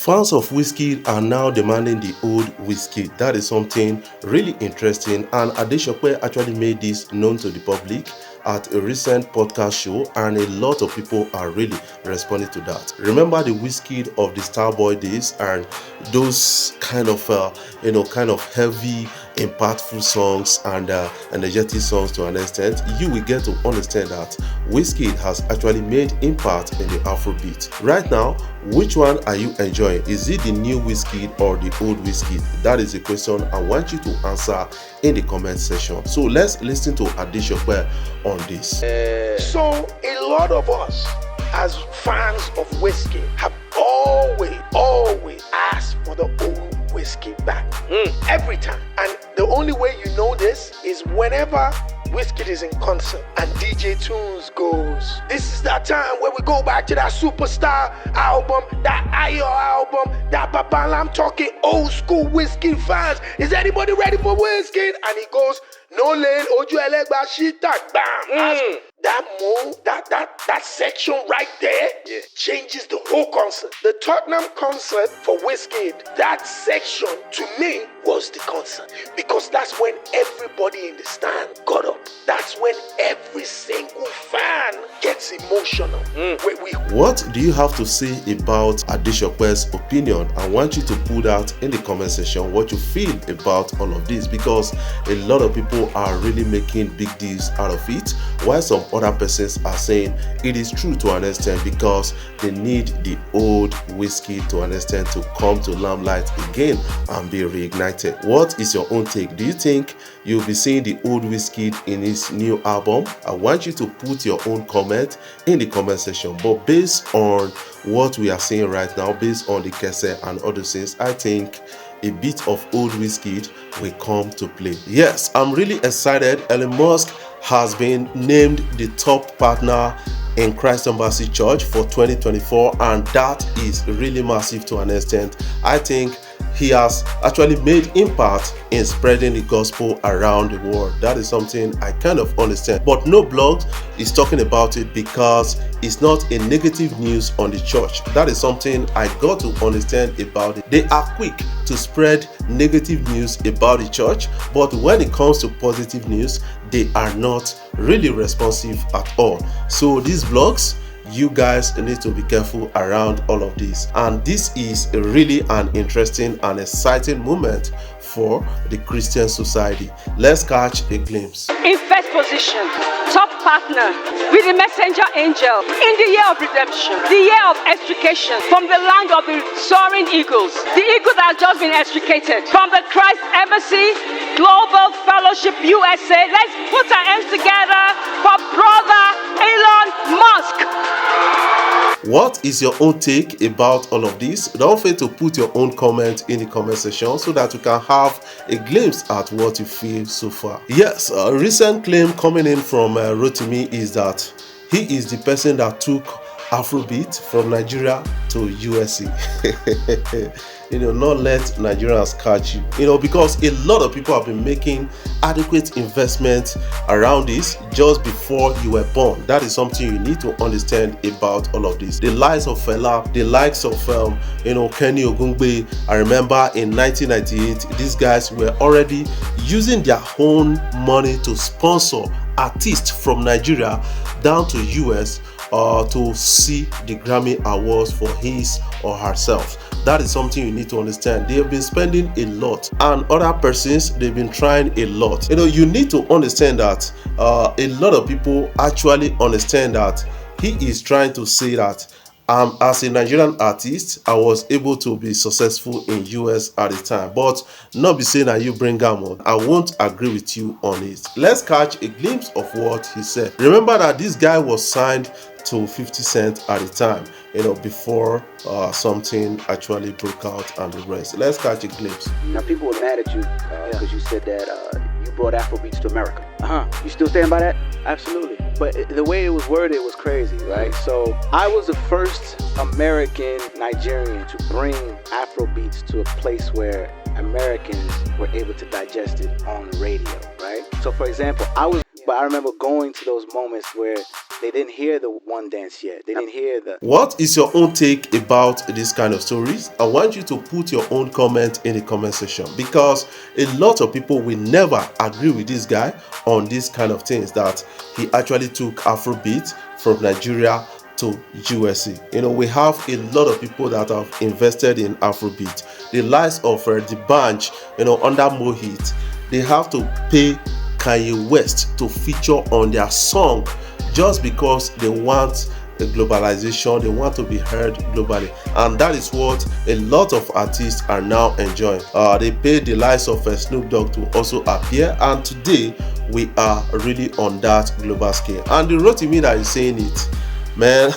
Fans of Wizkid are now demanding the old Wizkid. That is something really interesting, and Adesope actually made this known to the public at a recent podcast show, and a lot of people are really responding to that. Remember the Wizkid of the Starboy days and those kind of heavy, impactful songs and energetic songs to an extent. You will get to understand that Wizkid has actually made impact in the Afrobeat. Right now, which one are you enjoying? Is it the new Wizkid or the old Wizkid? That is a question I want you to answer in the comment section. So let's listen to Adesope on this. So a lot of us as fans of Wizkid have always asked for the old Wizkid back. Every time. And the only way you know this is whenever Wizkid is in concert and DJ Tunes goes, this is that time where we go back to that Superstar album, that Ayo album, that Papa. I'm talking old school Wizkid fans. Is anybody ready for Wizkid? And he goes, no lane, Oju Elegba Shita, bam. That move, that section right there changes the whole concert. The Tottenham concert for Wizkid, that section to me was the concert, because that's when everybody in the stand got up. That's when every single fan gets emotional. What do you have to say about Adesope's opinion? I want you to put out in the comment section what you feel about all of this, because a lot of people are really making big deals out of it, while some other persons are saying it is true to an extent, because they need the old Wizkid to an extent to come to limelight again and be reignited. What is your own take? Do you think you'll be seeing the old Wizkid in his new album? I want you to put your own comment in the comment section. But based on what we are seeing right now, based on the Kese and other things, I think a bit of old Wizkid will come to play. Yes, I'm really excited. Elon Musk has been named the top partner in Christ Embassy Church for 2024, and that is really massive to an extent. I think he has actually made impact in spreading the gospel around the world. That is something I kind of understand. But no blog is talking about it because it's not a negative news on the church. That is something I got to understand about it. They are quick to spread negative news about the church, but when it comes to positive news, they are not really responsive at all. So these blogs, you guys need to be careful around all of this, and this is really an interesting and exciting moment for the Christian society. Let's catch a glimpse. In first position, top partner with the messenger angel in the year of redemption, the year of extrication from the land of the soaring eagles, the eagle that has just been extricated from the Christ Embassy Global Fellowship USA. Let's put our hands together for brother Elon Musk. What is your own take about all of this? Don't fail to put your own comment in the comment section so that you can have a glimpse at what you feel so far. Yes, a recent claim coming in from Rotimi is that he is the person that took Afrobeat from Nigeria to USA. Not let Nigerians catch you. Because a lot of people have been making adequate investment around this just before you were born. That is something you need to understand about all of this. The likes of Fela, the likes of Kenny Ogungbe. I remember in 1998, these guys were already using their own money to sponsor artists from Nigeria down to US to see the Grammy Awards for his or herself. That is something you need to understand. They have been spending a lot, and other persons, they've been trying a lot. You need to understand that a lot of people actually understand that he is trying to say that as a Nigerian artist, I was able to be successful in US at the time, but not be saying that you bring them on. I won't agree with you on it. Let's catch a glimpse of what he said. Remember that this guy was signed to 50 Cent at the time, before something actually broke out and the rest. Let's catch a glimpse. Now, people were mad at you because you said that you brought Afrobeats to America. You still stand by that? Absolutely. But the way it was worded was crazy, right? So I was the first American Nigerian to bring Afrobeats to a place where Americans were able to digest it on the radio, right? So for example, I remember going to those moments where They didn't hear the one dance yet. They didn't hear the. What is your own take about this kind of stories? I want you to put your own comment in the comment section, because a lot of people will never agree with this guy on this kind of things, that he actually took Afrobeat from Nigeria to USA. We have a lot of people that have invested in Afrobeat. The likes of the Bunch, under Mohit, they have to pay Kanye West to feature on their song just because they want the globalization, they want to be heard globally, and that is what a lot of artists are now enjoying. They paid the likes of Snoop Dogg to also appear, and today we are really on that global scale. And the Rotimi that is saying it, man,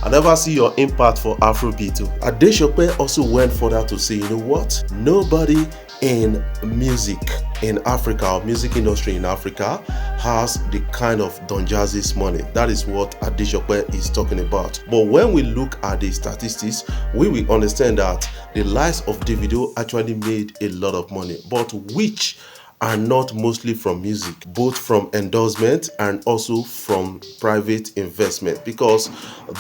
I never see your impact for Afrobeat. Adesope also went further to say, you know what? Nobody in music in Africa, or music industry in Africa, has the kind of Don Jazzy's money. That is what Adesope is talking about. But when we look at the statistics, we will understand that the likes of Davido actually made a lot of money, but which are not mostly from music, both from endorsement and also from private investment, because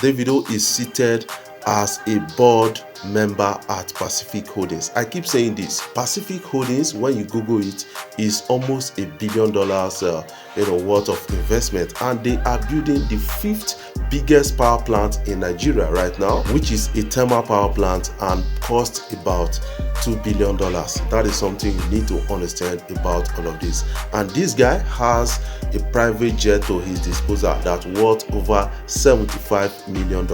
Davido is seated as a board member at Pacific Holdings. I keep saying this, Pacific Holdings, when you Google it, is almost $1 billion worth of investment, and they are building the 5th biggest power plant in Nigeria right now, which is a thermal power plant and cost about $2 billion. That is something you need to understand about all of this. And this guy has a private jet to his disposal that worth over $75 million.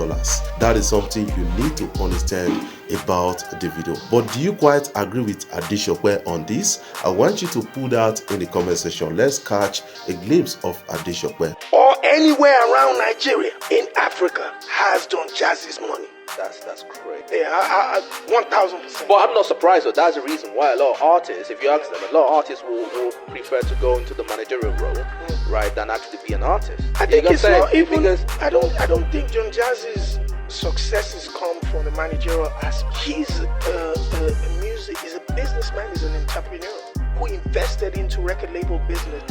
That is something you need to understand about Davido. But do you quite agree with Adesope on this? I want you to put that in the comment section. Let's catch a glimpse of Adesope. Or anywhere around Nigeria in Africa has Don Jazzy's money. That's crazy. Yeah, 1,000%. But I'm not surprised though. That's the reason why a lot of artists, if you ask them, a lot of artists will prefer to go into the managerial role, right, than actually be an artist. I think it's not even, because I don't think Don Jazzy's successes come from the managerial aspect. He's he's a businessman, he's an entrepreneur who invested into record label business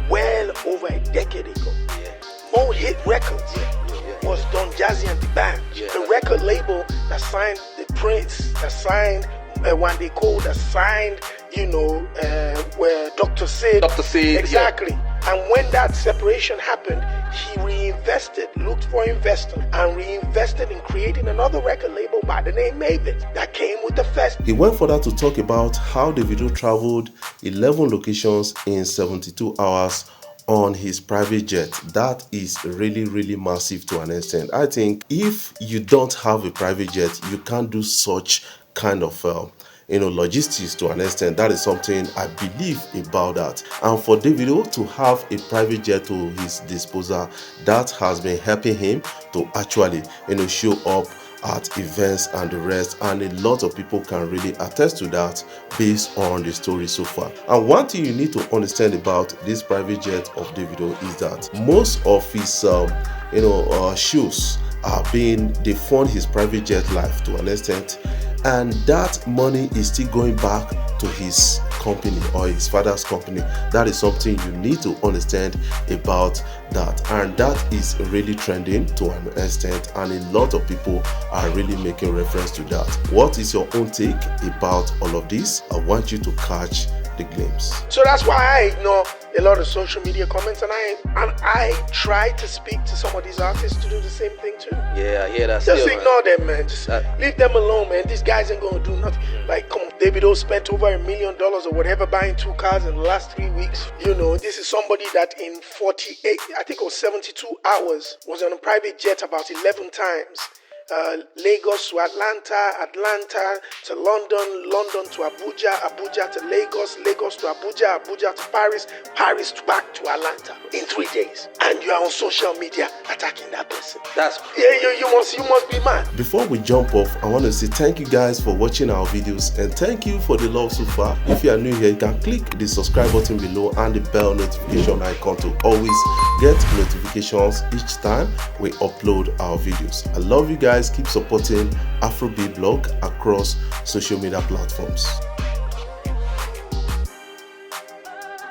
well over a decade ago. More hit records was Don Jazzy and the band. The record label that signed the Prince, that signed Wande Cole, that signed, where Dr. Sid. Exactly. And when that separation happened, he reinvested, looked for investors, and reinvested in creating another record label by the name Maven that came with the fest. He went further to talk about how Davido traveled 11 locations in 72 hours on his private jet. That is really, really massive to an extent. I think if you don't have a private jet, you can't do such kind of logistics to an extent. That is something I believe about that. And for Davido to have a private jet to his disposal, that has been helping him to actually show up at events and the rest, and a lot of people can really attest to that based on the story so far. And one thing you need to understand about this private jet of Davido is that most of his shows they fund his private jet life to an extent, and that money is still going back to his company or his father's company. That is something you need to understand about that, and that is really trending to an extent, and a lot of people are really making reference to that. What is your own take about all of this? I want you to catch the glimpse. So that's why I ignore a lot of social media comments, and I try to speak to some of these artists to do the same thing too. Yeah, that's just ignore them, man. Just leave them alone, man. These guys ain't gonna do nothing. Like, come on, Davido spent over $1 million or whatever buying 2 cars in the last 3 weeks. This is somebody that in 48, I think it was 72 hours, was on a private jet about 11 times. Lagos to Atlanta, Atlanta to London, London to Abuja, Abuja to Lagos, Lagos to Abuja, Abuja to Paris, Paris back to Atlanta in 3 days. And you are on social media attacking that person. That's you must be mad. Before we jump off, I want to say thank you guys for watching our videos, and thank you for the love so far. If you are new here, you can click the subscribe button below and the bell notification icon to always get notifications each time we upload our videos. I love you guys. Keep supporting Afrobeat blog across social media platforms.